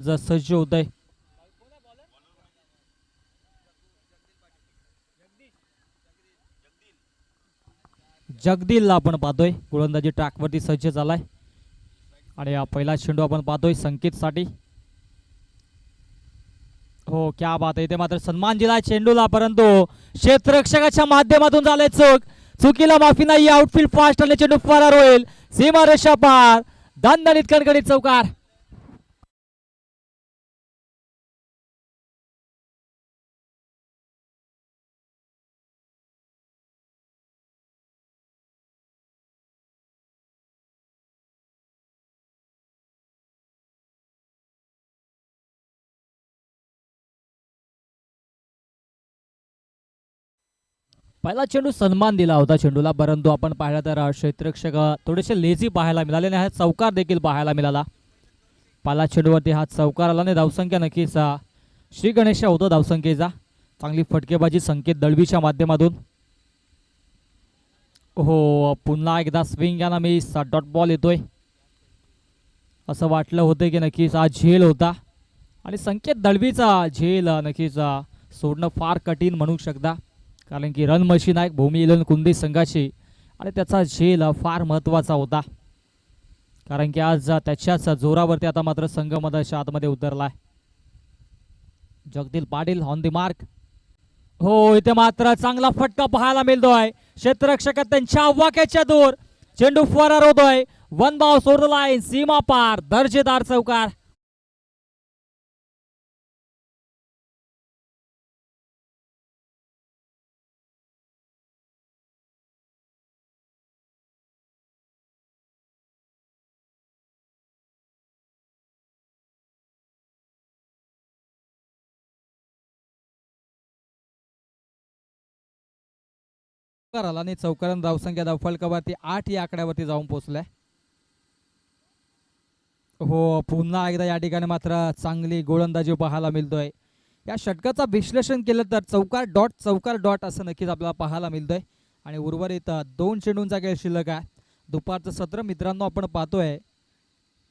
सज्ज होत आहे. जगदीलला आपण पाहतोय गोलंदाजी ट्रॅकवरती सज्ज झालाय आणि पहिला चेंडू आपण पाहतोय संकेतसाठी. हो क्या बात आहे. इथे मात्र सन्मान दिलाय चेंडूला, परंतु क्षेत्ररक्षकाच्या माध्यमातून झालंय चूक. चुकीला माफी नाही. आउटफील्ड फास्ट आणि चेंडू फरार होईल. सीमा रेषा पार. दणदणीत कणकणीत चौकार. पहिला चेंडू सन्मान दिला होता चेंडूला, परंतु आपण पाहिलं तर क्षेत्ररक्षक थोडेसे लेझी पाहायला मिळाले नाही. चौकार देखील पाहायला मिळाला. पहिला चेंडूवरती हा चौकार आला नाही. धावसंख्या नक्कीच श्री गणेश होतो धावसंख्येचा. चांगली फटकेबाजी संकेत दळवीच्या माध्यमातून. हो पुन्हा एकदा स्विंग याना मी डॉट बॉल येतोय. असं वाटलं होतं की नक्कीच हा झेल होता आणि संकेत दळवीचा झेल नक्कीच सोडणं फार कठीण म्हणू शकता, कारण की रन मशीन आहे भूमी 11 कुंदी संघाची आणि त्याचा झेल फार महत्त्वाचा होता, कारण की आज त्याच्याच जोरावरती आता मात्र संघ मधाच्या आतमध्ये उतरलाय. जगदील पाटील ऑन द मार्क. हो इथे मात्र चांगला फटका पाहायला मिळतोय. क्षेत्ररक्षक त्यांच्या वाक्याच्या दूर. चेंडू फरार होतोय. वन बाव सोडलाय. सीमा पार. दर्जेदार चौकार. आला आणि चौकारण धावसंख्या धावफलकावरती 8 या आकड्यावरती जाऊन पोहोचलाय. हो पुन्हा एकदा या ठिकाणी मात्र चांगली गोलंदाजी पाहायला मिळतोय. या षटकाचा विश्लेषण केलं तर चौकार डॉट असं नक्कीच आपल्याला पाहायला मिळतंय आणि उर्वरित 2 चेंडूंचा खेळ शिल्लक आहे. दुपारचं सत्र मित्रांनो आपण पाहतोय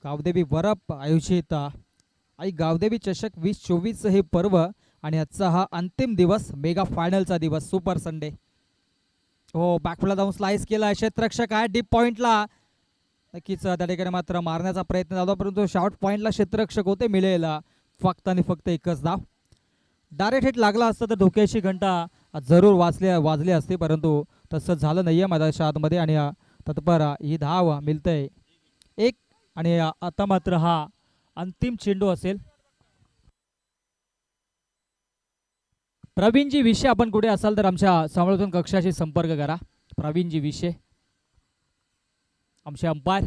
गावदेवी वरप आयोजित आई गावदेवी चषक 2024 हे पर्व आणि आजचा हा अंतिम दिवस मेगा फायनलचा दिवस सुपर संडे. हो बॅकफुला जाऊन स्लाइस केला. क्षेत्ररक्षक आहे डीप पॉइंटला. नक्कीच त्या ठिकाणी मात्र मारण्याचा प्रयत्न झाला, परंतु शॉर्ट पॉइंटला क्षेत्ररक्षक होते मिळेल फक्त आणि फक्त एकच धाव. डायरेक्ट हिट लागला असता तर धोक्याची घंटा जरूर वाजली असते, परंतु तसं झालं नाहीये मैदानाच्या आतमध्ये आणि तत्पर ही धाव मिळते एक. आणि आता मात्र हा अंतिम चेंडू असेल. प्रवीणजी विषय आपण कुठे असाल तर आमच्या समालोचन कक्षाशी संपर्क करा. प्रवीणजी विषय आमचे अंपायर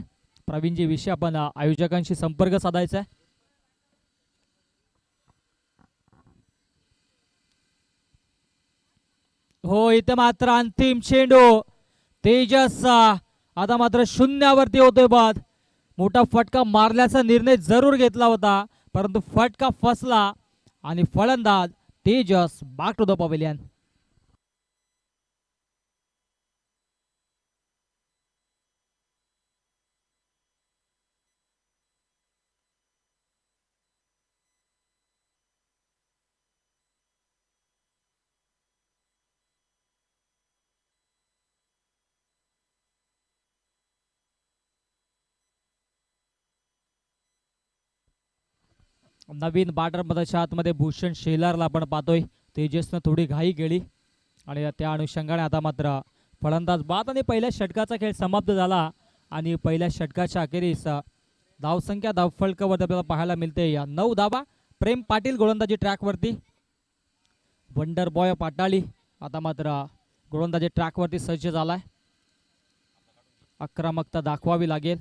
प्रवीणजी विषय आपण आयोजकांशी संपर्क साधायचा आहे. हो इथे मात्र अंतिम चेंडू. तेजस आता मात्र शून्यावरती होतोय बाद. मोठा फटका मारल्याचा निर्णय जरूर घेतला होता, परंतु फटका फसला आणि फलंदाज Tejas back to the pavilion. नवीन बॅटर मधाच्या आतमध्ये भूषण शेलारला आपण पाहतोय. तेजसनं थोडी घाई केली आणि त्या अनुषंगाने आता मात्र फलंदाज बाद आणि पहिल्या षटकाचा खेळ समाप्त झाला आणि पहिल्या षटकाच्या अखेरीस धावसंख्या धावफलकावरती आपल्याला पाहायला मिळते 9 धावा. प्रेम पाटील गोलंदाजी ट्रॅकवरती. वंडर बॉय पाटाळी आता मात्र गोलंदाजी ट्रॅकवरती सज्ज झालाय. आक्रमकता दाखवावी लागेल.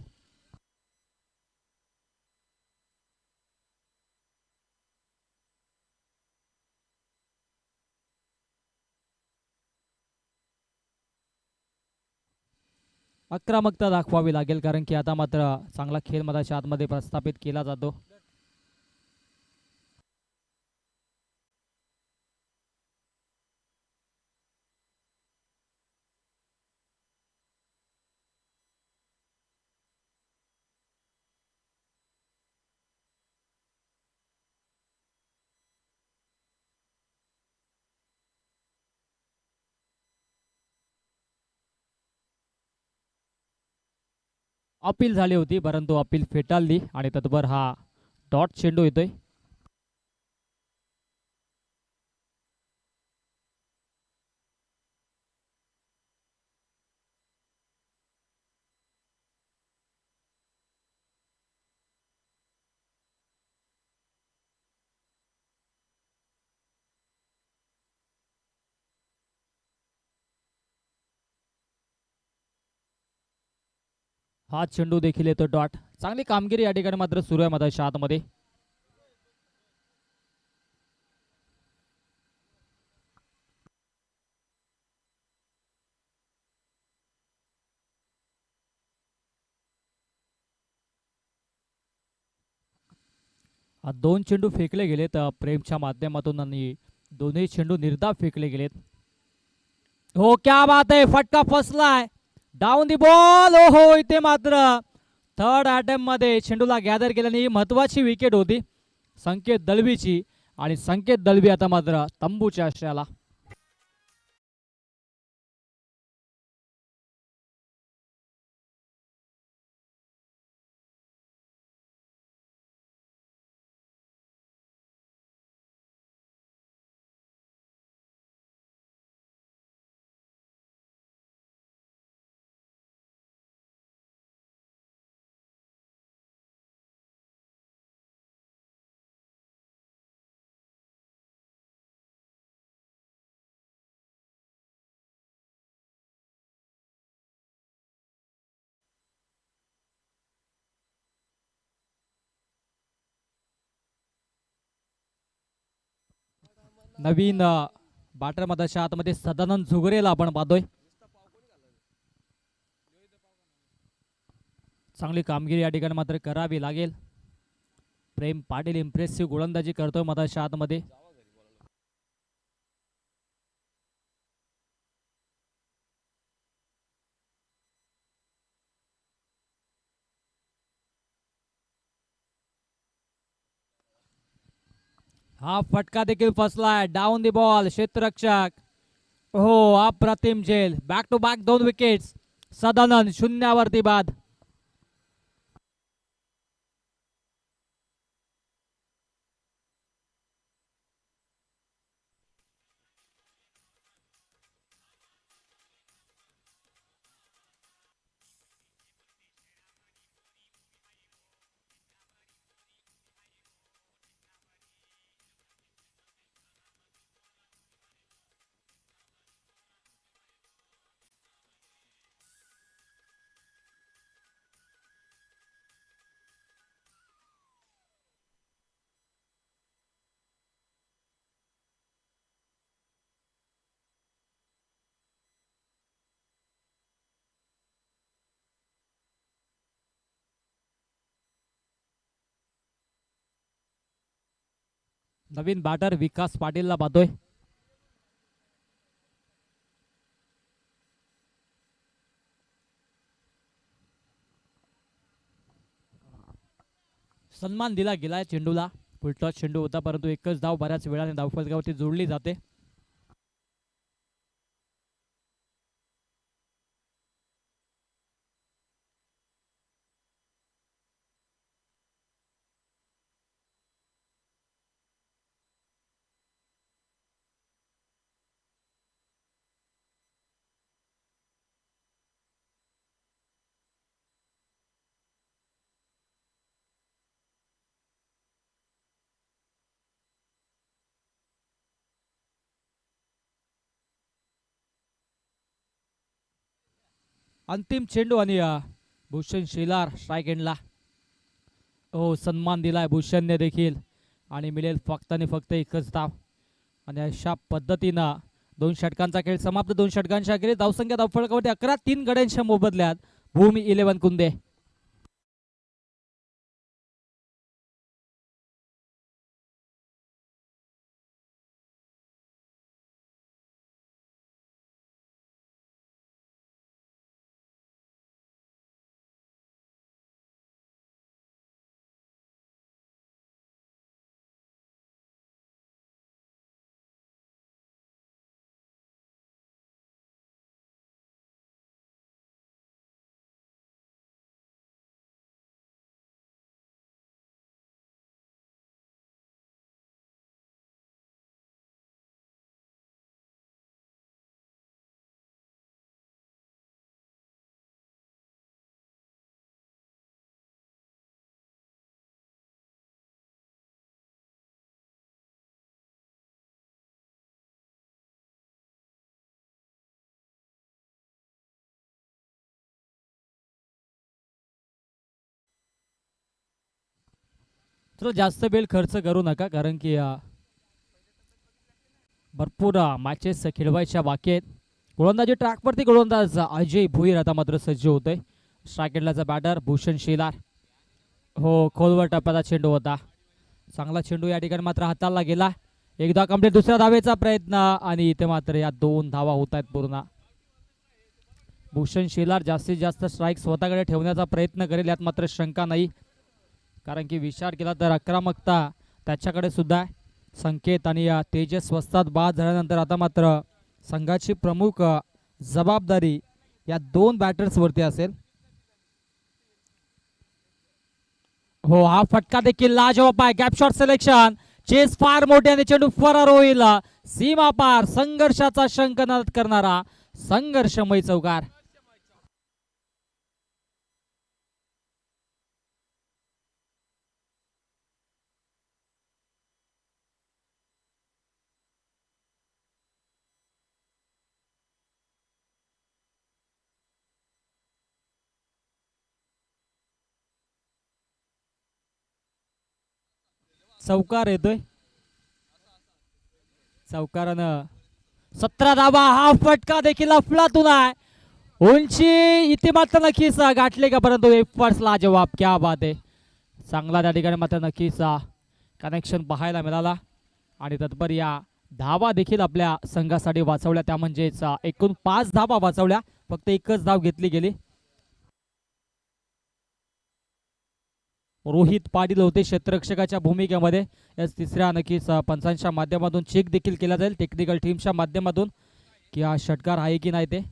आक्रमकता दाखवावी लागेल, कारण की आता मात्र चांगला खेळ मधाच्या आतमध्ये प्रस्थापित केला जातो. अपील झाली होती, परंतु अपील फेटाळली आणि तत्पर हा डॉट चेंडू येतोय. हा चेंडू देखील येतो डॉट. चांगली कामगिरी या ठिकाणी मात्र सुरू आहे मधाच्या आतमध्ये. दोन चेंडू फेकले गेलेत प्रेमच्या माध्यमातून आणि दोन्ही चेंडू निर्धाव फेकले गेलेत. हो, क्या बात आहे, फटका फसलाय. Down the ball. ओ हो, इथे मात्र थर्ड अटेम्प्ट मध्ये चेंडूला गॅदर केल्याने महत्वाची विकेट होती संकेत दळवीची आणि संकेत दळवी आता मात्र तंबूच्या आश्रयाला. नवीन बॅटर मधाच्या आतमध्ये सदानंद झुगरेला आपण पाहतोय. चांगली कामगिरी या ठिकाणी मात्र करावी लागेल. प्रेम पाटील इम्प्रेसिव्ह गोलंदाजी करतोय मधाच्या आतमध्ये. हा फटका देखील फसलाय. Down the ball. क्षेत्ररक्षक हो, अप्रतिम झेल. Back to back 2 wickets. Sadanand शून्यावरती बाद. नवीन बॅटर विकास पाटीलला पाहतोय. सन्मान दिला गेलाय चेंडूला. फुलटॉस चेंडू होता, परंतु एकच धाव बऱ्याच वेळाने धावफलकावरती जोडली जाते. अंतिम चेंडू आणि भूषण शेलार स्ट्राईक एंडला. हो, सन्मान दिलाय भूषणने देखील आणि मिळेल फक्त आणि फक्त एकच धाव. आणि अशा पद्धतीनं 2 षटकांचा खेळ समाप्त. 2 षटकांच्या अखेरीस धावसंख्या धावफलकावरती 11, 3 गड्यांच्या मोबदल्यात भूमी 11 कुंदे. तर जास्त वेळ खर्च करू नका, कारण की भरपूर मॅचेस खेळवायच्या बाकी आहेत. गोलंदाजी ट्रॅकवरती गोलंदाज अजय भोईर आता मात्र सज्ज होतोय. स्ट्रायकेटलाचा बॅटर भूषण शेलार. हो, खोलवर टप्प्याचा चेंडू होता. चांगला चेंडू या ठिकाणी मात्र हाताला गेला. एकदा कंप्लीट, दुसऱ्या धावेचा प्रयत्न आणि इथे मात्र या 2 धावा होत आहेत पूर्ण. भूषण शेलार जास्तीत जास्त स्ट्राईक स्वतःकडे ठेवण्याचा प्रयत्न करेल, यात मात्र शंका नाही. कारण की विचार केला तर आक्रमकता त्याच्याकडे सुद्धा संकेत आणि तेजस स्वस्तात बाद झाल्यानंतर आता मात्र संघाची प्रमुख जबाबदारी या 2 बॅटर्सवरती असेल. हो, हा फटका देखील लाजवाब आहे. गॅप शॉट सिलेक्शन, चेस फार मोठ्याने, चेंडू फरार होईल. सीमा पार संघर्षाचा शंखनाद करणारा संघर्षमय चौकार. चौकार येतोय. चौकारानं 17 धावा. हा फटका देखील अफलातून आहे. उंची इथे मात्र नक्कीच गाठले का, परंतु एफर्ट्स लाजवाब. क्या बात आहे. चांगला त्या ठिकाणी मात्र नक्कीच कनेक्शन पाहायला मिळाला आणि तत्पर या धावा देखील आपल्या संघासाठी वाचवल्या. त्या म्हणजेच एकूण 5 धावा वाचवल्या, फक्त एकच धाव घेतली गेली. रोहित पाटील होते क्षेत्ररक्षकाच्या भूमिकेमध्ये. याच तिसऱ्या नक्कीच पंचांच्या माध्यमातून चेक देखील केला जाईल टेक्निकल टीमच्या माध्यमातून की हा षटकार आहे की नाही ते.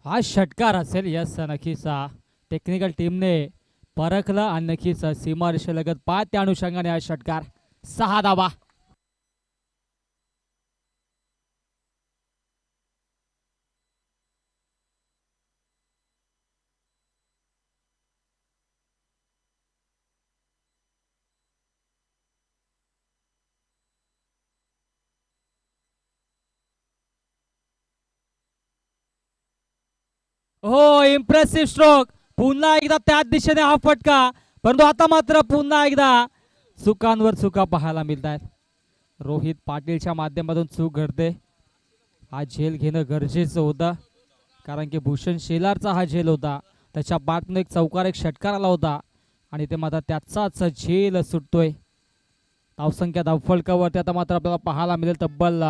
हा षटकार असेल. यस, नक्कीच टेक्निकल टीमने परखलं आणि नक्कीच सीमारेषेलगत 5 त्या अनुषंगाने हा षटकार. 6 धावा. हो, इम्प्रेसिव्ह स्ट्रोक. पुन्हा एकदा त्याच दिशेने हा फटका, परंतु आता मात्र पुन्हा एकदा चुकांवर चुका पाहायला मिळत आहेत. रोहित पाटीलच्या माध्यमातून चूक घडते. हा झेल घेणं गरजेचं होतं, कारण की भूषण शेलारचा हा झेल होता. त्याच्या बाटनं एक चौकार, एक षटकार आला होता आणि ते मात्र त्याचाच झेल सुटतोय. धावसंख्या धावफलकावरती आता मात्र आपल्याला पाहायला मिळेल तब्बल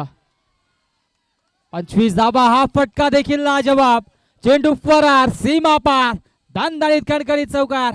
25 धावा. हा फटका देखील लाजवाब. चेंडू फरार, सीमा पार, दाणदाणीत कडकडीत चौकार.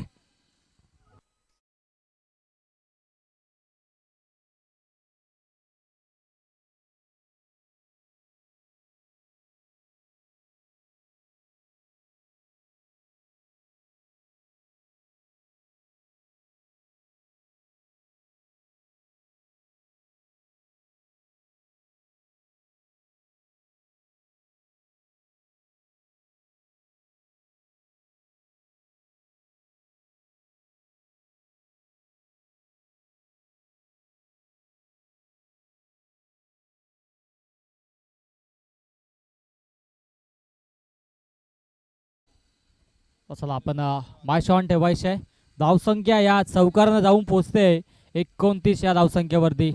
चला, आपण मॅच ऑन ठेवायचे आहे. धावसंख्या या चौकारानं जाऊन पोहोचते 29 या धावसंख्येवरती.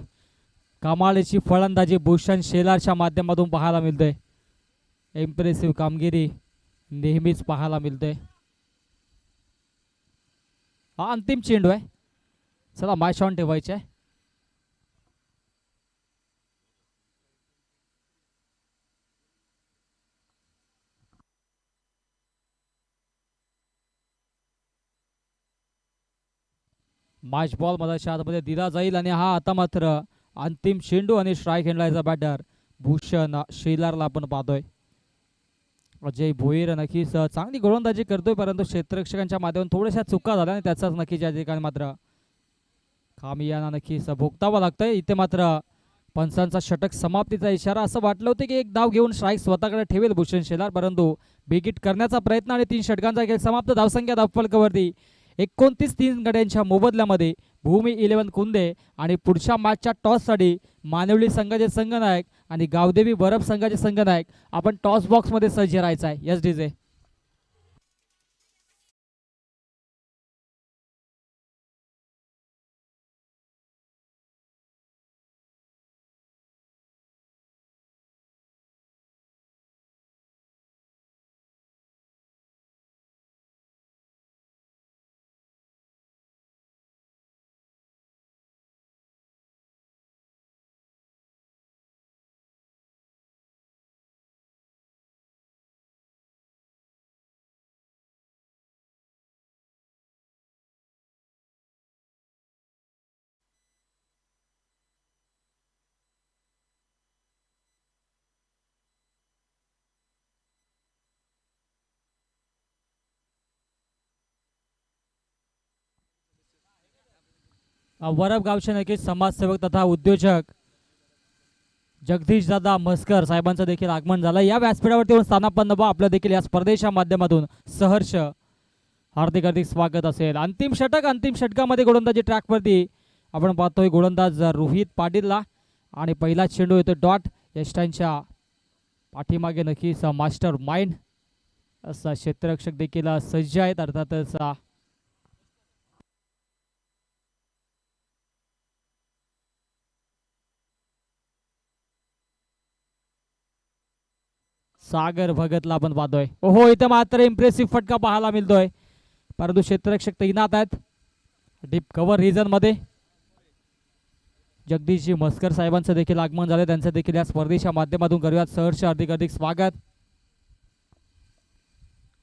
कमालीची फलंदाजी भूषण शेलारच्या माध्यमातून पाहायला मिळते. इम्प्रेसिव्ह कामगिरी नेहमीच पाहायला मिळते. हा अंतिम चेंडू आहे. चला, मॅच ऑन ठेवायचे आहे. मॅच बॉल मधाच्या हातामध्ये दिला जाईल आणि हा आता मात्र अंतिम चेंडू आणि स्ट्राईक हँडलायचा बॅटर भूषण शेलारला आपण पाहतोय. अजय भोईर नक्कीच चांगली गोलंदाजी करतोय, परंतु क्षेत्ररक्षकांच्या माध्यमातून थोड्याशा चुका झाल्या आणि त्याचाच नक्कीच या ठिकाणी मात्र खामी यांना नक्कीच भोगतावा लागतोय. इथे मात्र पंचांचा षटक समाप्तीचा इशारा. असं वाटलं होतं की एक धाव घेऊन स्ट्राईक स्वतःकडे ठेवेल भूषण शेलार, परंतु बिगिट करण्याचा प्रयत्न आणि 3 षटकांचा खेळ समाप्त. धावसंख्या धावफलकावरती 29 3 गड्यांच्या मोबदल्यामध्ये भूमी 11 कुंदे आणि पुढच्या मॅचच्या टॉससाठी मानवली संघाचे संघनायक आणि गावदेवी बरफ संघाचे संघनायक आपण टॉस बॉक्समध्ये सज्ज राहायचं आहे. Yes DJ. वरब गावचे नक्कीच समाजसेवक तथा उद्योजक जगदीश दादा म्हसकर साहेबांचं देखील आगमन झालं. या व्यासपीठावरती येऊन स्थानापन्न व्हा. आपलं देखील या स्पर्धेच्या माध्यमातून सहर्ष हार्दिक हार्दिक स्वागत असेल. अंतिम षटक, अंतिम षटकामध्ये गोलंदाजी ट्रॅकवरती आपण पाहतोय गोलंदाज रोहित पाटीलला आणि पहिला चेंडू येतो डॉट. यष्टांच्या पाठीमागे नक्कीच मास्टर माइंड असा क्षेत्ररक्षक देखील सज्ज आहेत. अर्थातच सागर भगतला आपण पाहतोय. ओहो, इथे मात्र इम्प्रेसिव्ह फटका पाहायला मिळतोय, परंतु क्षेत्ररक्षक तैनात आहेत डीप कव्हर रिजन मध्ये. जगदीशजी म्हसकर साहेबांचं देखील आगमन झालं. त्यांचं देखील या स्पर्धेच्या माध्यमातून करूयात सहर्ष हार्दिक हार्दिक स्वागत.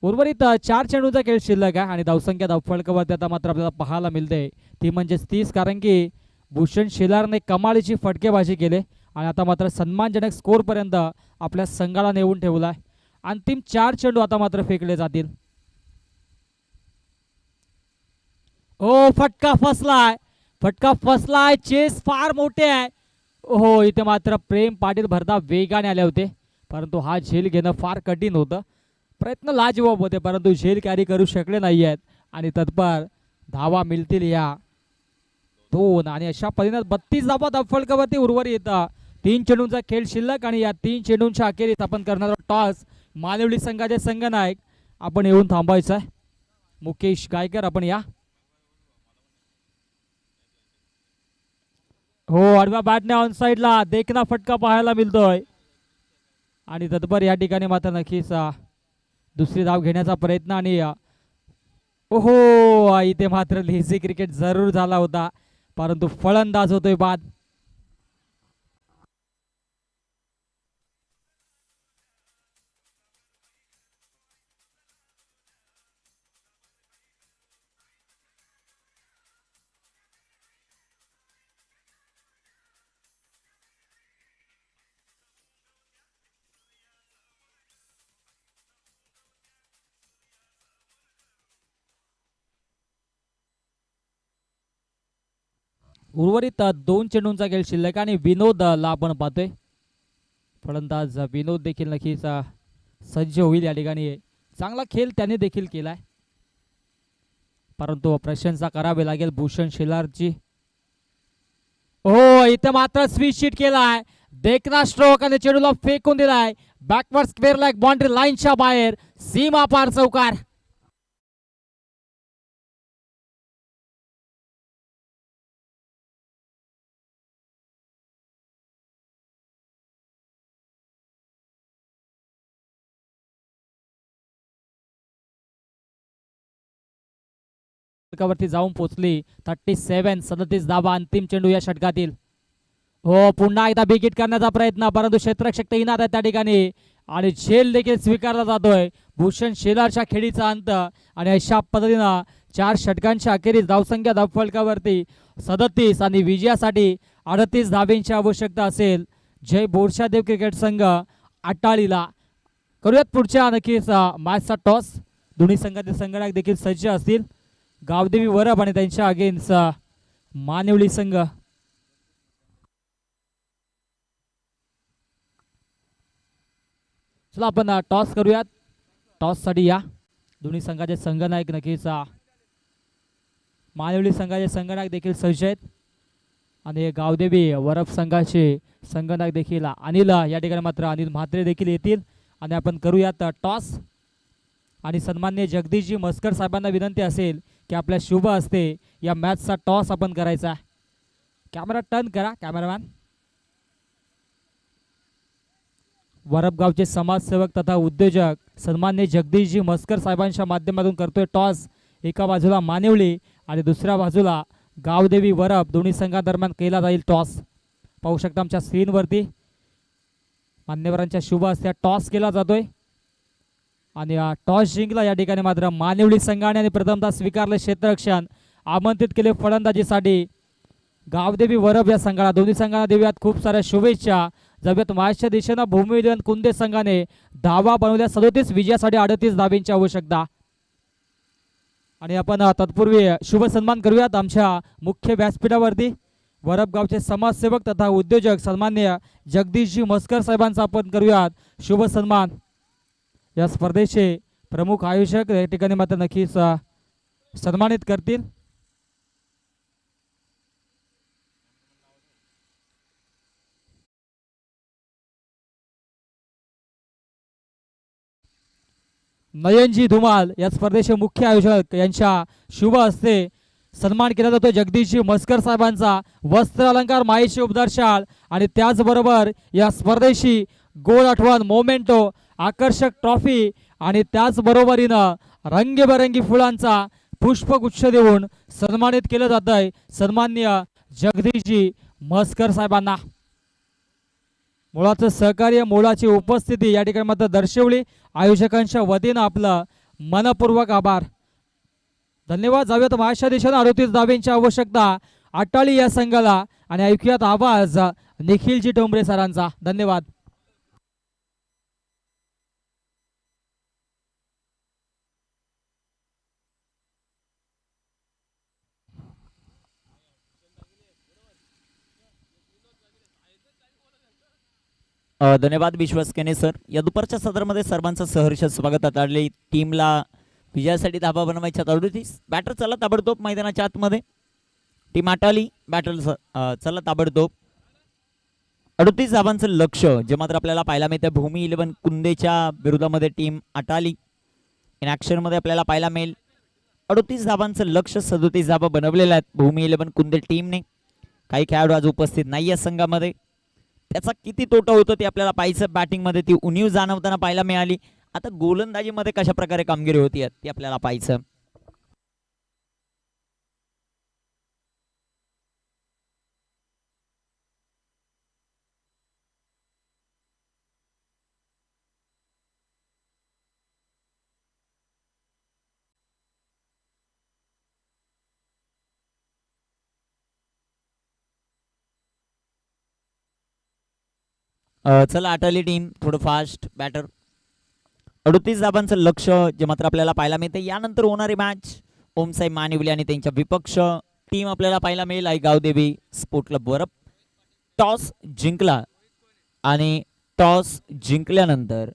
उर्वरित 4 चेंडूंचा खेळ शिल्लक आहे आणि धावसंख्या धावफलकावरती आता मात्र आपल्याला पाहायला मिळते ती म्हणजे 30, कारण की भूषण शेलारने कमालीची फटकेबाजी केली आणि आता मात्र सन्मानजनक स्कोर पर्यंत आपल्या संघाला नेऊन ठेवलाय. अंतिम 4 चेंडू आता मात्र फेकले जातील. ओ, फटका फसलाय, फटका फसलाय. चेस फार मोठे आहे. हो, इथे मात्र प्रेम पाटील भरता वेगाने आले होते, परंतु हा झेल घेणं फार कठीण होतं. प्रयत्न लाजवाब होते, परंतु झेल कॅरी करू शकले नाही आहेत आणि तत्पर धावा मिळतील या 2 आणि अशा पद्धतीने 32 धावा धावफलकावरती उर्वरित येतात. 3 चेंडूंचा खेळ शिल्लक आणि या 3 चेंडूंच्या अखेरीस आपण करणार टॉस. मानवली संघाचे संघनायक आपण येऊन थांबायचं आहे. मुकेश गायकर आपण या. हो, आडव्या बॅटने ऑन साइडला देखना फटका पाहायला मिळतोय आणि तत्पर या ठिकाणी मात्र नक्कीच दुसरी धाव घेण्याचा प्रयत्न आणि ओहो, इथे मात्र लेझी क्रिकेट जरूर झाला होता, परंतु फलंदाज होतोय बाद. उर्वरित 2 चेंडूंचा खेळ शिल्लक आणि विनोदला आपण पाहतोय. फलंदाज विनोद देखील नक्कीच सज्ज होईल या ठिकाणी. चांगला खेळ त्याने देखील केलाय, परंतु प्रशंसा करावी लागेल भूषण शेलारची. हो, इथे मात्र स्विच शीट केलाय. देखना स्ट्रोक आणि चेंडूला फेकून दिलाय बॅकवर्ड स्क्वेअर लाईक बाउंड्री लाईनच्या बाहेर. सीमा पार चौकार. वरती जाऊन पोहोचली. 37 धावा अंतिम चेंडू या षटकातील. हो, पुन्हा एकदा बिगिट करण्याचा प्रयत्न, परंतु क्षेत्ररक्षक तैनात आहे त्या ठिकाणी आणि झेल देखील स्वीकारला जातोय भूषण शेलारच्या खेळीचा अंत आणि अशा पद्धतीनं 4 षटकांच्या अखेरीस धावसंख्या धावफलकावरती 37 आणि विजयासाठी 38 धाब्यांची आवश्यकता असेल. जय बोरशादेव क्रिकेट संघ अटाळीला. करूयात पुढच्या नक्कीच मॅचचा टॉस. दोन्ही संघातील संघटक देखील सज्ज असतील. गावदेवी वरब आणि त्यांच्या अगेन्स्ट मानिवली संघ. चला आपण टॉस करूयात. टॉससाठी या दोन्ही संघाचे संघनायक नक्कीच मानिवली संघाचे संघनायक देखील सज्ज आहेत आणि गावदेवी वरब संघाचे संघनायक देखील अनिल या ठिकाणी मात्र अनिल म्हात्रे देखील येतील आणि आपण करूयात टॉस. आणि सन्माननीय जगदीशजी मस्कर साहेबांना विनंती असेल की आपल्या शुभ हस्ते या मॅचचा टॉस आपण करायचा. कॅमेरा टर्न करा कॅमेरामॅन. वरब गावचे समाजसेवक तथा उद्योजक सन्माननीय जगदीशजी मस्कर साहेबांच्या माध्यमातून करतोय टॉस. एका बाजूला मानिवली आणि दुसऱ्या बाजूला गावदेवी वरब दोन्ही संघादरम्यान केला जाईल टॉस. पाहू शकता आमच्या स्क्रीनवरती मान्यवरांच्या शुभ हस्ते टॉस केला जातोय आणि टॉस जिंकला या ठिकाणी मात्र मानिवली संघाने आणि प्रथमतः स्वीकारले क्षेत्ररक्षण. आमंत्रित केले फलंदाजीसाठी गावदेवी वरब या संघाला. दोन्ही संघांना देऊयात खूप साऱ्या शुभेच्छा. जाऊयात मॅचच्या दिशेनं भूमी विलीन कुंदे संघाने धावा बनवल्या 37 विजयासाठी 38 धाब्यांची आवश्यकता. आणि आपण तत्पूर्वी शुभ सन्मान करूयात आमच्या मुख्य व्यासपीठावरती वरब गावचे समाजसेवक तथा उद्योजक सन्माननीय जगदीशजी मस्कर साहेबांचा आपण करूयात शुभ सन्मान. या स्पर्धेचे प्रमुख आयोजक या ठिकाणी मात्र नक्कीच सन्मानित करतील. नयनजी धुमाल या स्पर्धेचे मुख्य आयोजक यांच्या शुभ हस्ते सन्मान केला जातो जगदीशजी मस्कर साहेबांचा. वस्त्र अलंकार मायेची उपदार शाल आणि त्याचबरोबर या स्पर्धेशी गोल आठवण मोमेंटो आकर्षक ट्रॉफी आणि त्याचबरोबरीनं रंगीबेरंगी फुलांचा पुष्पगुच्छ देऊन सन्मानित केलं जात आहे सन्माननीय जगदीशजी मस्कर साहेबांना. मुळाचं सहकार्य मुळाची उपस्थिती या ठिकाणी मात्र दर्शवली. आयोजकांच्या वतीनं आपलं मनपूर्वक आभार धन्यवाद. जाऊयात माझ्या दिशेनं 38 धाब्यांची आवश्यकता अटाळी या संघाला आणि ऐकूयात आवाज निखिलजी टोंबरे सरांचा. धन्यवाद. धन्यवाद विश्वास केने सर. या दुपारच्या सत्रामध्ये सर्वांचं सहर्ष स्वागत. अटाळी टीमला विजयासाठी धाबा बनवायच्या 38 बॅटर चला ताबडतोब मैदानाच्या आतमध्ये. टीम अटाळी बॅटर चला ताबडतोब. 38 धाबांचं लक्ष जे मात्र आपल्याला पाहायला मिळतं भूमी 11 कुंदेच्या विरोधामध्ये टीम अटाळी इन ॲक्शनमध्ये आपल्याला पाहायला मिळेल. 38 धाबांचं लक्ष 37 धाबा बनवलेल्या आहेत भूमी 11 कुंदे टीमने. काही खेळाडू आज उपस्थित नाही या संघामध्ये. त्याचा किती तोटा होतो ते आपल्याला पाहायचं. बॅटिंगमध्ये ती उणीव जाणवताना पाहायला मिळाली. आता गोलंदाजीमध्ये कशा प्रकारे कामगिरी होती ती आपल्याला पाहायचं. चला अटाळी टीम थोडं फास्ट बॅटर. 38 धाबांचं लक्ष जे मात्र आपल्याला पाहायला मिळते. यानंतर होणारी मॅच ओमसाई मानिवली आणि त्यांच्या विपक्ष टीम आपल्याला पाहायला मिळेल आई गावदेवी स्पोर्ट क्लब वरब. टॉस जिंकला आणि टॉस जिंकल्यानंतर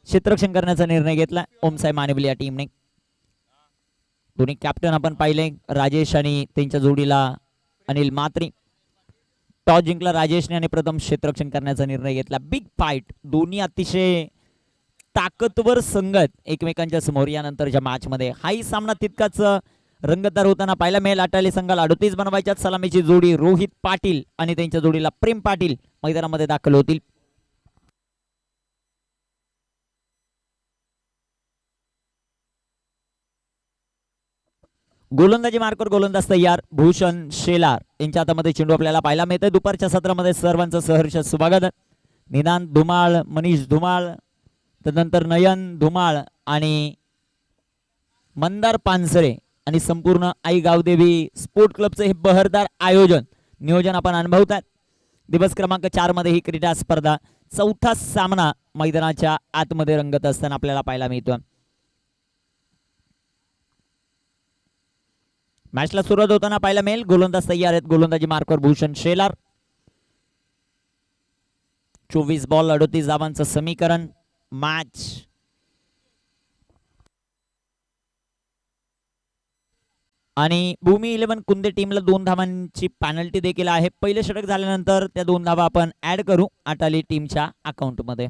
क्षेत्ररक्षण करण्याचा निर्णय घेतला ओमसाई मानिवली या टीमने. दोन्ही कॅप्टन आपण पाहिले राजेश आणि त्यांच्या जोडीला अनिल म्हात्रे. टॉस जिंकला राजेशने आणि प्रथम क्षेत्ररक्षण करण्याचा निर्णय घेतला. बिग फाईट दोन्ही अतिशय ताकदवर संघ एकमेकांच्या समोर यानंतरच्या मॅच मध्ये. हाही सामना तितकाच रंगतदार होताना पाहायला मिळेल. अटाळी संघाला 38 बनवायच्या. सलामीची जोडी रोहित पाटील आणि त्यांच्या जोडीला प्रेम पाटील मैदानामध्ये दाखल होतील. गोलंदाजी मार्कर गोलंदाज तयार भूषण शेलार यांच्या हातामध्ये चेंडू आपल्याला पाहायला मिळतोय. दुपारच्या सत्रामध्ये सर्वांचं सहर्ष स्वागत. निदान धुमाळ मनीष धुमाळ त्यानंतर नयन धुमाळ आणि मंदार पानसरे आणि संपूर्ण आई गावदेवी स्पोर्ट क्लबचे हे बहरदार नियोजन आपण अनुभवतात. दिवस क्रमांक 4 मध्ये ही क्रीडा स्पर्धा चौथा सामना मैदानाच्या आतमध्ये रंगत असताना आपल्याला पाहायला मिळतो. मॅचला सुरुवात होताना पाहायला मिळेल. गोलंदाज तयार आहेत. गोलंदाजी मार्कवर भूषण शेलार. 24 बॉल 38 धावांचं समीकरण. मॅच आणि भूमी 11 कुंदे टीमला 2 धावांची पेनल्टी देखील आहे. पहिले षटक झाल्यानंतर त्या 2 धावा आपण ऍड करू अटाली टीमच्या अकाउंटमध्ये.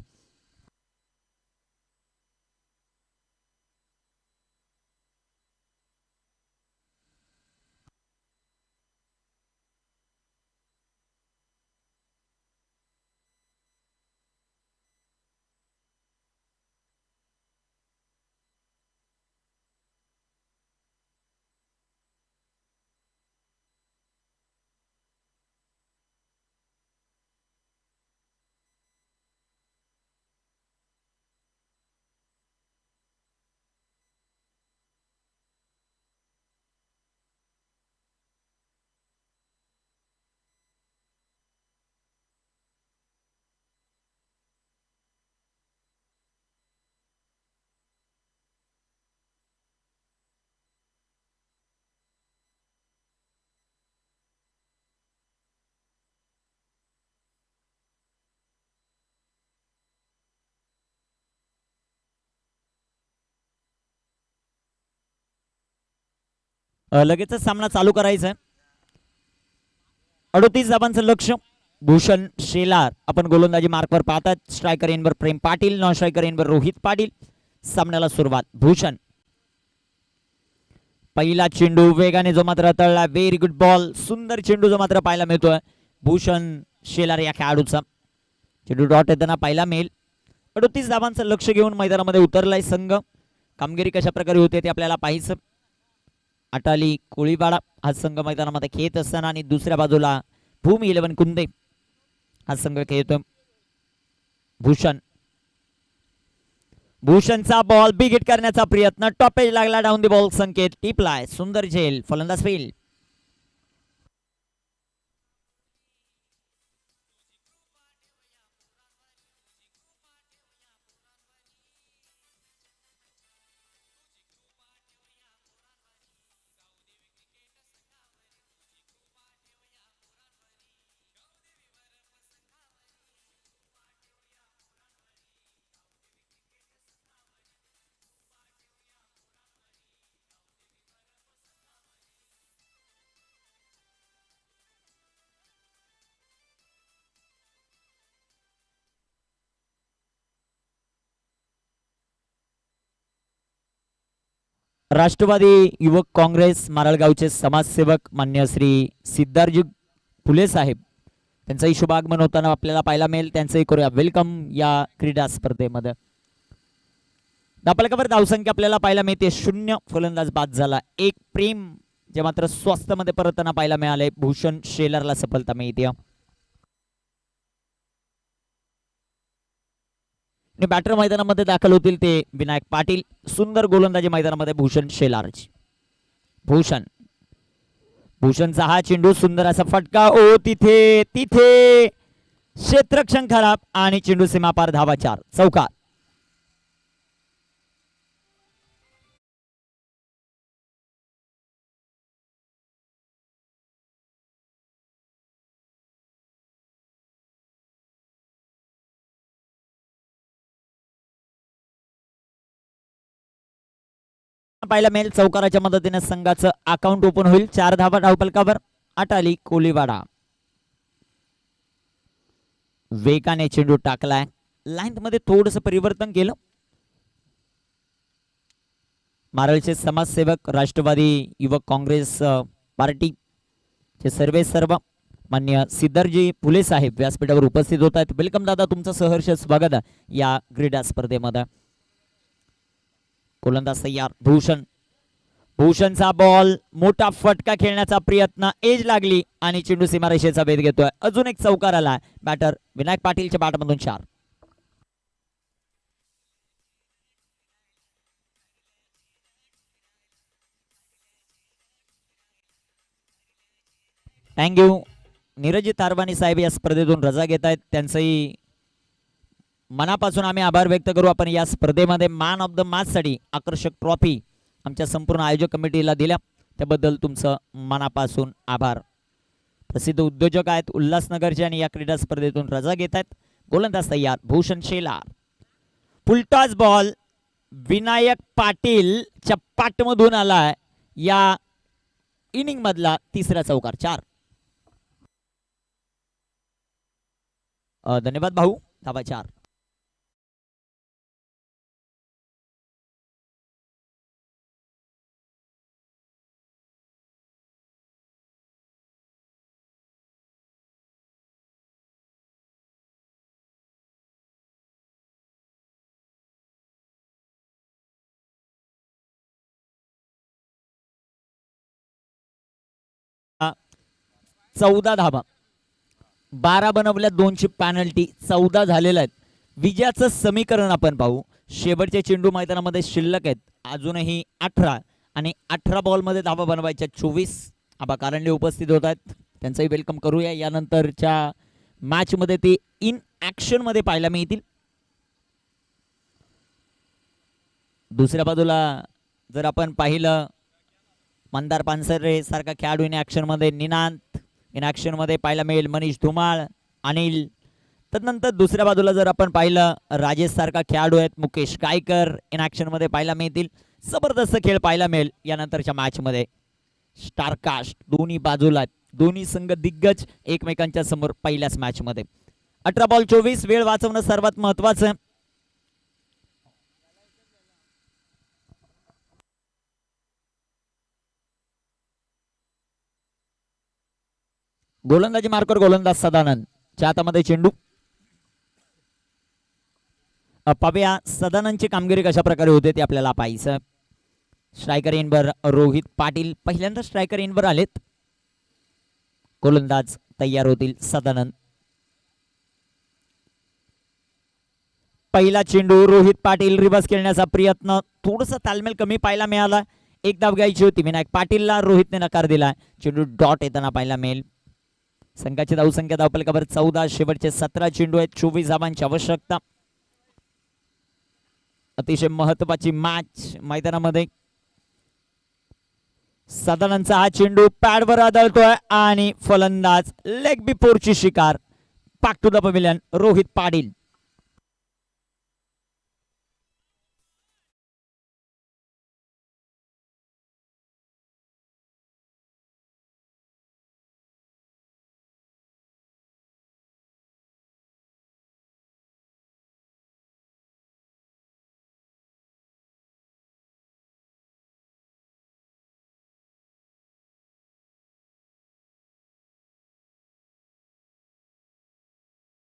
लगेचच सामना चालू करायचा आहे. 38 धावांचं लक्ष. भूषण शेलार आपण गोलंदाजी मार्कवर पाहतात. स्ट्रायकर एनवर प्रेम पाटील, नॉन स्ट्रायकर एनवर रोहित पाटील. सामन्याला सुरुवात. भूषण पहिला चेंडू वेगाने जो मात्र तळला. Very good ball. सुंदर चेंडू जो मात्र पाहायला मिळतोय भूषण शेलार या खेळाडूचा. चेंडू डॉट येताना पाहायला मिळेल. 38 धावांचं लक्ष घेऊन मैदानामध्ये उतरलाय संघ. कामगिरी कशा प्रकारे होते ते आपल्याला पाहायचं. अटाली कोळीवाडा हा संघ मैदानामध्ये खेळत असताना आणि दुसऱ्या बाजूला भूमी 11 कुंदे हा संघ खेळतोय. भूषणचा बॉल बिग हिट करण्याचा प्रयत्न. टॉपेज लागला. डाऊन द बॉल संकेत टिपलाय. सुंदर झेल. फलंदाज फेल. राष्ट्रवादी युवक काँग्रेस मारळगावचे समाजसेवक मान्य श्री सिद्धार्थ फुले साहेब त्यांचंही शुभागमन होताना आपल्याला पाहायला मिळेल. त्यांचंही करूया वेलकम या क्रीडा स्पर्धेमध्ये. धापलकावर धावसंख्या आपल्याला पाहायला मिळते 0. फलंदाज बाद झाला. एक प्रेम जे मात्र स्वस्त मध्ये परतताना पाहायला मिळाले. भूषण शेलारला सफलता मिळते. बॅटर मैदानामध्ये दाखल होतील ते विनायक पाटील. सुंदर गोलंदाजी मैदानामध्ये भूषण शेलारची. भूषणचा हा चेंडू सुंदर असा फटका. ओ तिथे क्षेत्ररक्षण खराब आणि चेंडू सीमापार. धावा 4. चौकार. पाहायला मिळेल चौकाराच्या मदतीने संघाचं अकाउंट ओपन होईल. 4 धावा धावपलकावर. अटाली कोलीवाडा. वेगाने चेंडू टाकलाय. लाईन मध्ये थोडस परिवर्तन केलं. मारळचे समाजसेवक राष्ट्रवादी युवक काँग्रेस पार्टी चे सर्व मान्य सिद्धार्थजी फुले साहेब व्यासपीठावर उपस्थित होत आहेत. वेलकम दादा, तुमचं सहर्ष स्वागत या क्रीडा स्पर्धेमध्ये. गोलंदाज तयार. भूषणचा बॉल मोठा फटका खेळण्याचा प्रयत्न. एज लागली आणि चेंडू सीमारेषेचा भेद घेतोय. अजून एक चौकार आला. बॅटर विनायक पाटीलच्या बॅटमधून 4. थँक्यू. नीरजी तारवानी साहेब या स्पर्धेतून रजा घेत आहेत, त्यांचंही मनापासून आम्ही आभार व्यक्त करू. आपण या स्पर्धेमध्ये मॅन ऑफ द मॅच साठी आकर्षक ट्रॉफी आमच्या संपूर्ण आयोजक कमिटीला दिल्या, त्याबद्दल तुमचं मनापासून आभार. प्रसिद्ध उद्योजक आहेत उल्हासनगरचे आणि या क्रीडा स्पर्धेतून रजा घेत आहेत. गोलंदाज तयार भूषण शेलार. फुलटॉस बॉल विनायक पाटील च्या पाठमधून आलाय. या इनिंग मधला तिसरा चौकार 4. धन्यवाद भाऊ. धावा 4. चौदा धावा, 12 बनवल्या, 2ची पॅनल्टी, 14 झालेल्या आहेत. विजयाचं समीकरण आपण पाहू. शेवटचे चेंडू मैदानामध्ये शिल्लक आहेत अजूनही 18 आणि 18 बॉलमध्ये धावा बनवायच्या 24. आबा कारंडे उपस्थित होत आहेत, त्यांचंही वेलकम करूया. यानंतरच्या मॅच मध्ये ते इन ऍक्शन मध्ये पाहायला मिळतील. दुसऱ्या बाजूला जर आपण पाहिलं मंदार पानसरे सारखा खेळाडू इन ऍक्शन मध्ये, निनांत इन ऍक्शन मध्ये पाहायला मिळेल, मनीष धुमाळ, अनिल. तदनंतर दुसऱ्या बाजूला जर आपण पाहिलं राजेश सारखा खेळाडू आहेत, मुकेश गायकर इन ऍक्शन मध्ये पाहायला मिळतील. जबरदस्त खेळ पाहायला मिळेल यानंतरच्या मॅच मध्ये. स्टारकास्ट दोन्ही बाजूला, दोन्ही संघ दिग्गज एकमेकांच्या समोर पहिल्याच मॅच मध्ये. 18 बॉल 24, वेळ वाचवणं सर्वात महत्वाचं. गोलंदाजी मार्कर गोलंदाज सदानंद च्या हातामध्ये चेंडू. पाहूया सदानंदची कामगिरी कशा प्रकारे होते ते आपल्याला पाहायचं. स्ट्रायकर इनवर रोहित पाटील पहिल्यांदा स्ट्रायकर इनवर आलेत. गोलंदाज तयार होतील सदानंद. पहिला चेंडू रोहित पाटील, रिव्हर्स खेळण्याचा प्रयत्न, थोडस तालमेल कमी पाहायला मिळाला. एक धाव घ्यायची होती विनायक पाटीलला, रोहितने नकार दिला. चेंडू डॉट येताना पाहायला मिळेल. संघाची धावसंख्या धावफलकावर 14, शेवटचे 17 चेंडू आहेत, 24 धावांची आवश्यकता. अतिशय महत्वाची मॅच मैदानामध्ये. सदानंदचा हा चेंडू पॅडवर आदळतोय आणि फलंदाज लेग बिफोरची शिकार. Back to the pavilion Rohit Patil.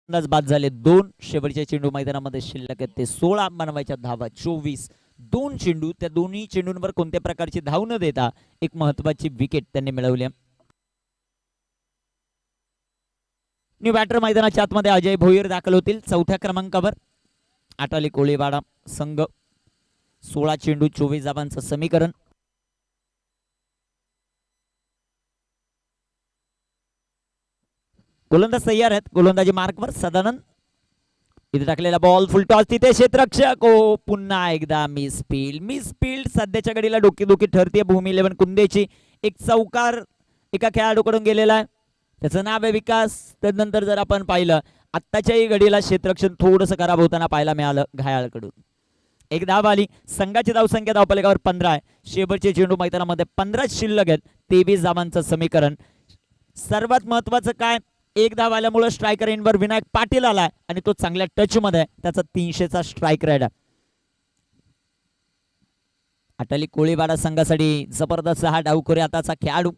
बाद झाले 2, शेवटच्या चेंडू मैदानामध्ये शिल्लक आहेत ते 16, बनवायच्या धावा 24. 2 चेंडू, त्या दोन्ही चेंडूंवर कोणत्या प्रकारची धाव न देता एक महत्वाची विकेट त्यांनी मिळवली. न्यू बॅटर मैदानाच्या आतमध्ये अजय भोईर दाखल होतील 4थ्या क्रमांकावर. आटाली कोळीवाडा संघ 16 चेंडू 24 धावांचं समीकरण. गोलंदाज तयार आहेत. गोलंदाजी मार्कवर सदानंद. इथे टाकलेला बॉल फुल टॉस, तिथे क्षेत्ररक्षक. ओ पुन्हा एकदा मिस फील्ड. सध्याच्या घडीला डोकेदुखी ठरते भूमी 11 कुंदेची. एक चौकार एका खेळाडूकडून गेलेला आहे, त्याचं नाव आहे विकास. त्यानंतर जर आपण पाहिलं आत्ताच्याही घडीला क्षेत्ररक्षण थोडंसं खराब होताना पाहायला मिळालं घायाळकडून. एक धाव आली. संघाची धावसंख्या धावफलकावर 15 आहे. शेवटचे चेंडू मैदानामध्ये 15 शिल्लक आहेत, 23 धावांचं समीकरण. सर्वात महत्वाचं काय, एक धाव आल्यामुळे स्ट्रायकर इनवर विनायक पाटील आलाय आणि तो चांगल्या टच मध्ये, त्याचा 300चा स्ट्राईक रेट. अटाली कोळीवाडा संघासाठी जबरदस्त हा डावखोरी आताचा खेळाडू.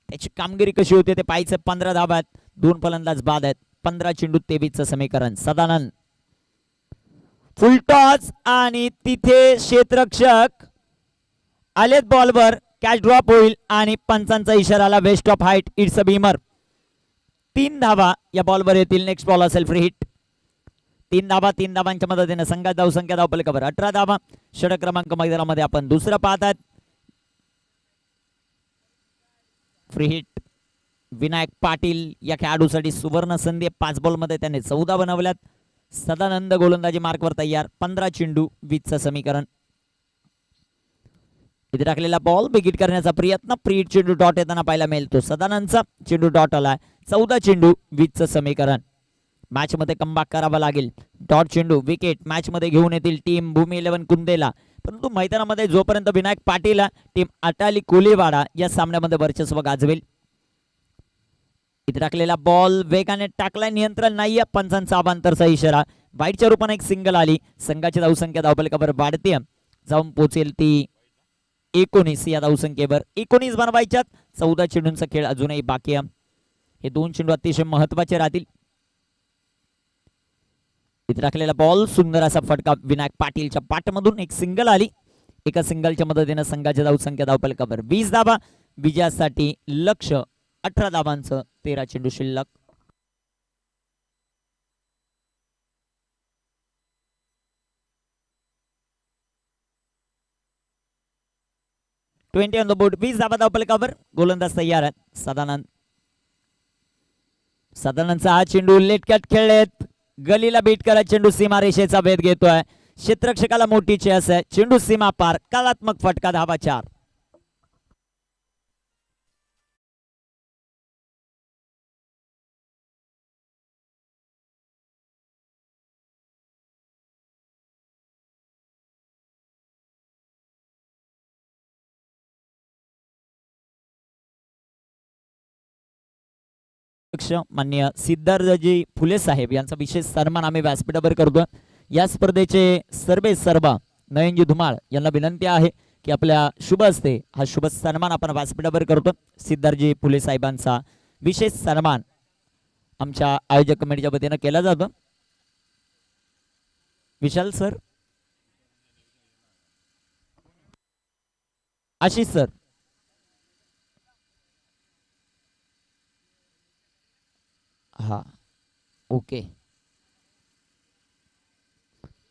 त्याची कामगिरी कशी होते ते पाहायचं. 15 धावा आहेत, 2 फलंदाज बाद आहेत, 15 चेंडू 23चं समीकरण. सदानंद फुलटॉस आणि तिथे क्षेत्ररक्षक आलेत बॉलवर. कॅच ड्रॉप होईल आणि पंचांचा इशारा आला waist of height, it's a beamer. 3 धावा या बॉलवर येतील. नेक्स्ट बॉल असेल फ्री हिट. 3 धावा, 3 धावांच्या मदतीने संघात धावसंख्या धावफलकावर 18 धावा. षटक क्रमांक मैदानामध्ये आपण 2रा पाहतात. फ्री हिट विनायक पाटील या खेळाडूसाठी सुवर्ण संधी. 5 बॉलमध्ये त्याने 14 बनवल्यात. सदानंद गोलंदाजी मार्कवर तयार. 15 चेंडू 20चं समीकरण. इथे टाकलेला बॉल बिगिट करण्याचा प्रयत्न. प्री चेंडू डॉट येताना पाहायला मिळतो. सदानंदचा चेंडू डॉट आलाय. 14 चेंडू 20चं समीकरण. मॅच मध्ये कमबॅक करावा लागेल. डॉट चेंडू विकेट मॅच मध्ये घेऊन येतील टीम भूमी 11 कुंदेला. परंतु मैदानामध्ये जोपर्यंत विनायक पाटील टीम अटाली कोलीवाडा या सामन्यामध्ये वर्चस्व गाजवेल. इथे टाकलेला बॉल वेगाने टाकलाय. नियंत्रण नाहीये. पंचांचा अबांतरचा इशारा. वाईटच्या रूपाने एक सिंगल आली. संघाची धावसंख्या धावफलकावर वाढते. जाऊन पोहोचेल ती 19 या धावसंख्येवर. 19 बनवायच्यात. 14 चेंडूंचा खेळ अजूनही बाकी आहे. हे 2 चेंडू अतिशय महत्वाचे राहतील. इथे टाकलेला बॉल सुंदर असा फटका विनायक पाटीलच्या पाठमधून. एक सिंगल आली. एका सिंगलच्या मदतीने संघाची धावसंख्या धावफलकावर 20 धावा. विजयासाठी लक्ष 18 धावांचं 13 चेंडू शिल्लक. Twenty on the board. 20 धावा धावफलकावर. गोलंदाज तयार आहेत. सदानंदचा हा चेंडू लेटकट खेळलेत. गलीला बीट करत चेंडू सीमारेषेचा भेद घेतोय. क्षेत्ररक्षकाला मोठी चेस आहे. चेंडू सीमा पार. कलात्मक फटका. धावा 4. माननीय सिद्धार्थजी फुले साहेब यांचा विशेष सन्मान आम्ही व्यासपीठावर करतो. या स्पर्धेचे सर्वेसर्वा नयनजी धुमाळ यांना विनंती आहे की आपल्या शुभ हस्ते हा शुभ सन्मान आपण व्यासपीठावर करतो. सिद्धार्थजी फुले साहेबांचा विशेष सन्मान आमच्या आयोजक कमिटीच्या वतीने केला जातो. विशाल सर, आशिष सर, हा ओके.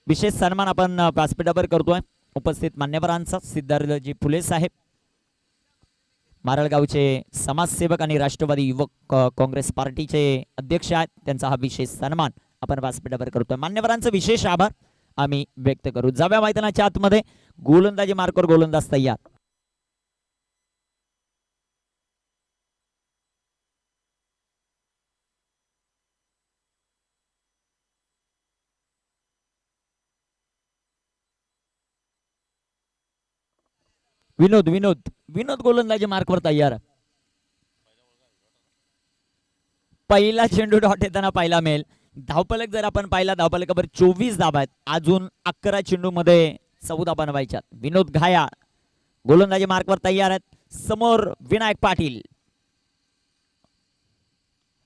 विशेष सन्मान आपण व्यासपीठावर करतोय उपस्थित मान्यवरांचा. सिद्धार्थजी फुले साहेब मारळगावचे समाजसेवक आणि राष्ट्रवादी युवक काँग्रेस पार्टीचे अध्यक्ष आहेत. त्यांचा हा विशेष सन्मान आपण व्यासपीठावर करतोय. मान्यवरांचा विशेष आभार आम्ही व्यक्त करू. जाव्या मैदानाच्या आतमध्ये गोलंदाजी मार्कवर गोलंदाज तयार. विनोद विनोद विनोद गोलंदाजी मार्कवर तयार. पहिला चेंडू डॉट येताना पाहायला मिळेल. धावफलक जर आपण पाहिला धावफलकावर 24 धावा आहेत. अजून 11 चेंडू मध्ये 14 बनवायच्यात. विनोद घायाळ गोलंदाजी मार्कवर तयार आहेत. समोर विनायक पाटील.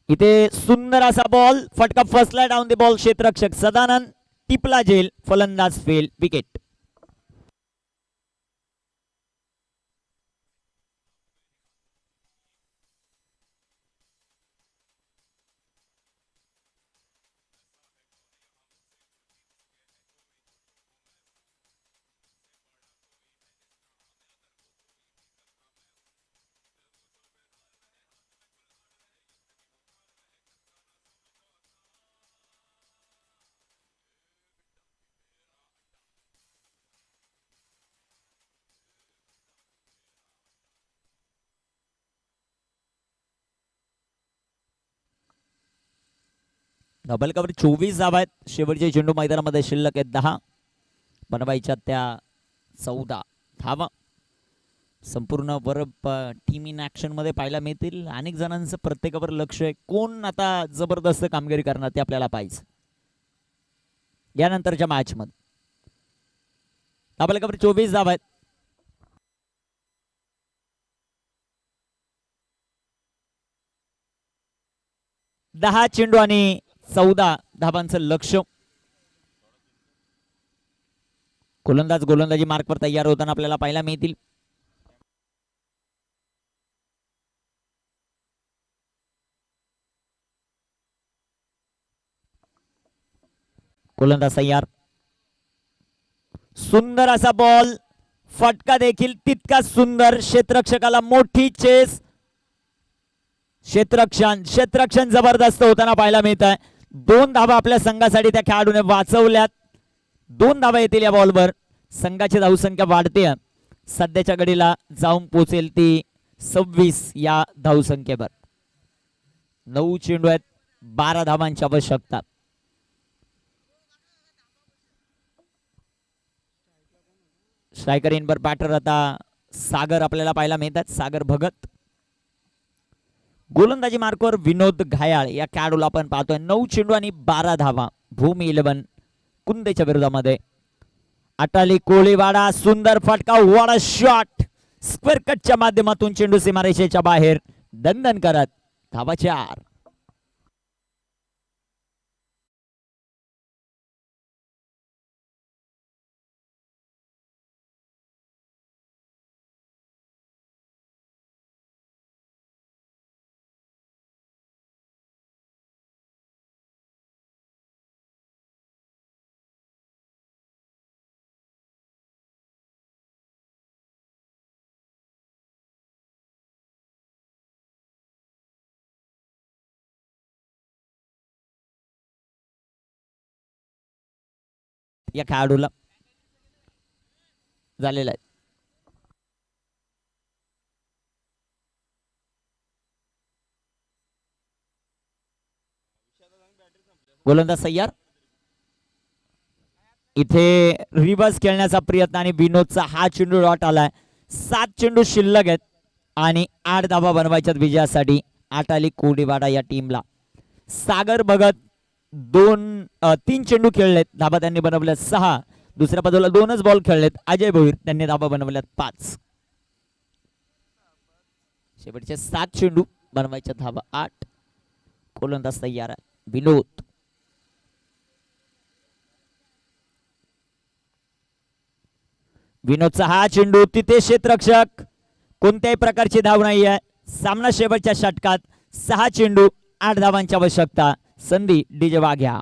इथे सुंदर असा बॉल फटका फसला डाऊन द बॉल. क्षेत्ररक्षक सदानंद टिपला जेल. फलंदाज फेल. विकेट. धावफलकावर 24 धावा आहेत. शेवटचे चेंडू मैदानामध्ये शिल्लक आहेत 10. बनवायच्या त्या 14 धावा. संपूर्ण वर टीम इन ऍक्शन मध्ये पाहायला मिळतील. अनेक जणांचं प्रत्येकावर लक्ष आहे. कोण आता जबरदस्त कामगिरी करणार ते आपल्याला पाहिजे यानंतरच्या मॅच मध्ये. धावफलकावर 24 धावा आहेत. 10 चेंडू आणि 14 धाबांचं लक्ष. गोलंदाज गोलंदाजी मार्कवर तयार होताना आपल्याला पाहायला मिळतील. गोलंदाज तयार. सुंदर असा बॉल. फटका देखील तितका सुंदर. क्षेत्ररक्षकाला मोठी चेस. क्षेत्ररक्षण जबरदस्त होताना पाहायला मिळत आहे. 2 धावा आपल्या संघासाठी त्या खेळाडूने वाचवल्यात. 2 धावा येतील या बॉलवर. संघाची धावसंख्या वाढते. सध्याच्या घडीला जाऊन पोहोचेल ती 26 या धावसंख्येवर. 9 चेंडू आहेत, 12 धावांची आवश्यकता. स्ट्रायकर इनवर बॅटर आता सागर आपल्याला पाहायला मिळतात. सागर भगत. गोलंदाजी मार्कवर विनोद घायाळ या खेळाडूला आपण पाहतोय. 9 चेंडू आणि 12 धावा. भूमी 11 कुंदेच्या विरोधामध्ये. अटाली कोळीवाडा सुंदर फटका. What shot. स्क्वेअर कटच्या माध्यमातून चेंडू सीमारेषेच्या बाहेर दणदण करत. धावा 4. या खेळाडूला झालेला आहे. गोलंदाज तयार. इथे रिव्हर्स खेळण्याचा प्रयत्न आणि विनोदचा हा चेंडू डॉट आलाय. 7 चेंडू शिल्लक आहेत आणि 8 धावा बनवायच्यात विजयासाठी आटाली कोडीवाडा या टीमला. सागर भगत 3 चेंडू खेळलेत, धाबा त्यांनी बनवल्यात 6. दुसऱ्या बाजूला 2च बॉल खेळलेत. अजय भोईर त्यांनी धाबा बनवल्यात 5. शेवटचे 7 चेंडू बनवायच्या धाबा 8. गोलंदाज तयार आहे विनोद. विनोदचा हा चेंडू तिथे क्षेत्ररक्षक. कोणत्याही प्रकारची धाव नाही आहे. सामना शेवटच्या षटकात. 6 चेंडू 8 धावांची आवश्यकता. संधी डीजे वाघ्या.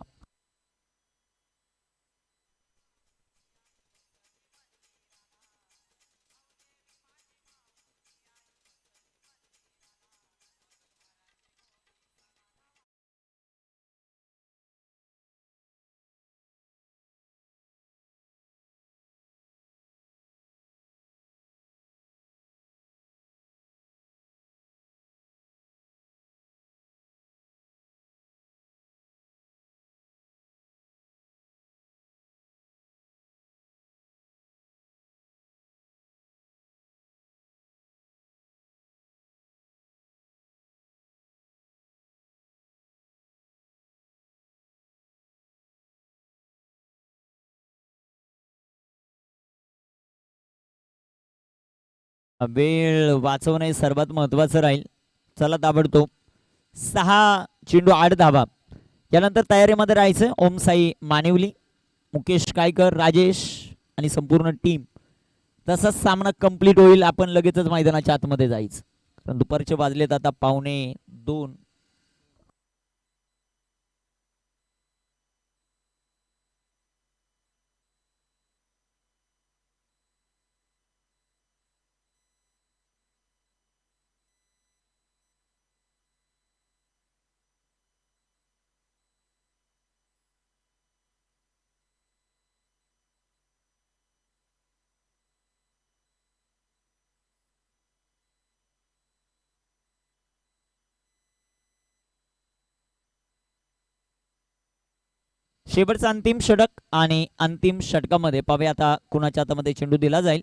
वेळ वाचवणे सर्वात महत्वाचं राहील. चला ताबडतोब 6 चेंडू 8 धावा. यानंतर तयारीमध्ये राहायचं ओमसाई मानिवली, मुकेश कायकर, राजेश आणि संपूर्ण टीम. तसाच सामना कंप्लीट होईल. आपण लगेचच मैदानाच्या आतमध्ये जायचं, कारण दुपारचे वाजलेत आता 1:45. शेवटचा अंतिम षटक आणि अंतिम षटकामध्ये पाहूया आता कुणाच्या हातामध्ये चेंडू दिला जाईल.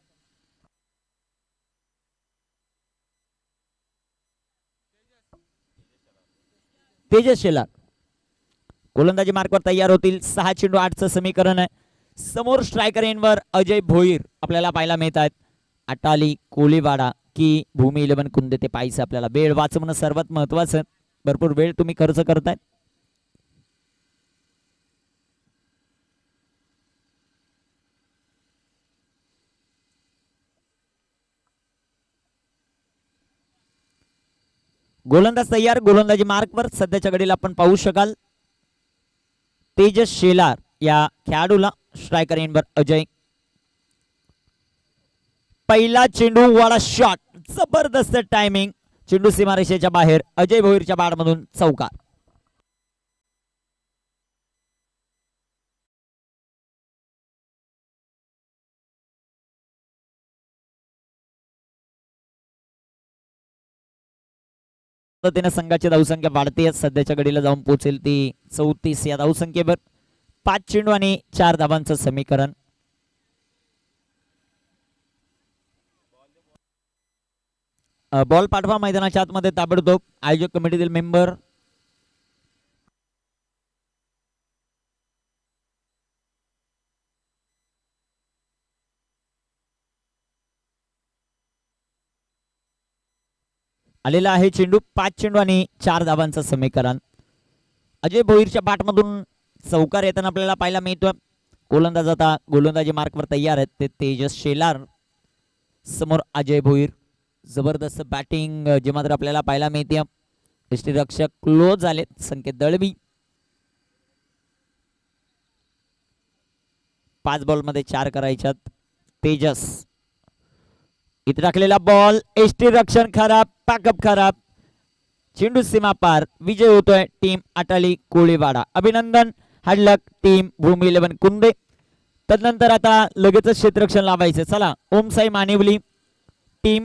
तेजस शेलार गोलंदाजी मार्कवर तयार होतील. 6 चेंडू 8चं समीकरण आहे. समोर स्ट्रायकर एंडवर अजय भोईर आपल्याला पाहायला मिळत आहेत. अटाली कोळीवाडा की भूमी 11 कुंदे ते पाहिजे. आपल्याला वेळ वाचवणं सर्वात महत्वाचं. भरपूर वेळ तुम्ही खर्च करताय. गोलंदाज तयार. गोलंदाजी मार्कवर सध्याच्या घडीला आपण पाहू शकाल तेजस शेलार या खेळाडूला. स्ट्रायकर एंडवर अजय. पहिला चेंडू वाला शॉट. जबरदस्त टायमिंग. चेंडू सीमारेषेच्या बाहेर अजय भोईरच्या बॅटमधून चौकार. पद्धतीने संघाची धावसंख्या वाढते, सध्याच्या घडीला जाऊन पोहोचेल ती 34 या धावसंख्येवर. 5 चेंडू आणि 4 धावांचं समीकरण. बॉल पाठवा मैदानाच्या आतमध्ये ताबडतोब. आयोजक कमिटीतील मेंबर आलेला आहे. चेंडू 5 चेंडू आणि 4 धावांचं समीकरण. अजय भोईरच्या बॅटमधून चौकार येताना आपल्याला पाहायला मिळतो. गोलंदाज आता गोलंदाजी मार्कवर तयार आहेत ते तेजस शेलार. समोर अजय भोईर. जबरदस्त बॅटिंग जे मात्र आपल्याला पाहायला मिळते. यष्टीरक्षक क्लोज झालेत संकेत दळवी. 5 बॉलमध्ये 4 करायच्यात. तेजस इथे टाकलेला बॉल, यष्टीरक्षण खराब, पॅकअप खराब, चेंडू सीमा पार. विजय होतोय टीम अटाली कोळीवाडा. अभिनंदन, हार्डलक टीम भूमी 11 कुंदे. तदनंतर आता लगेचच क्षेत्ररक्षण लावायचे. चला ओमसाई मानिवली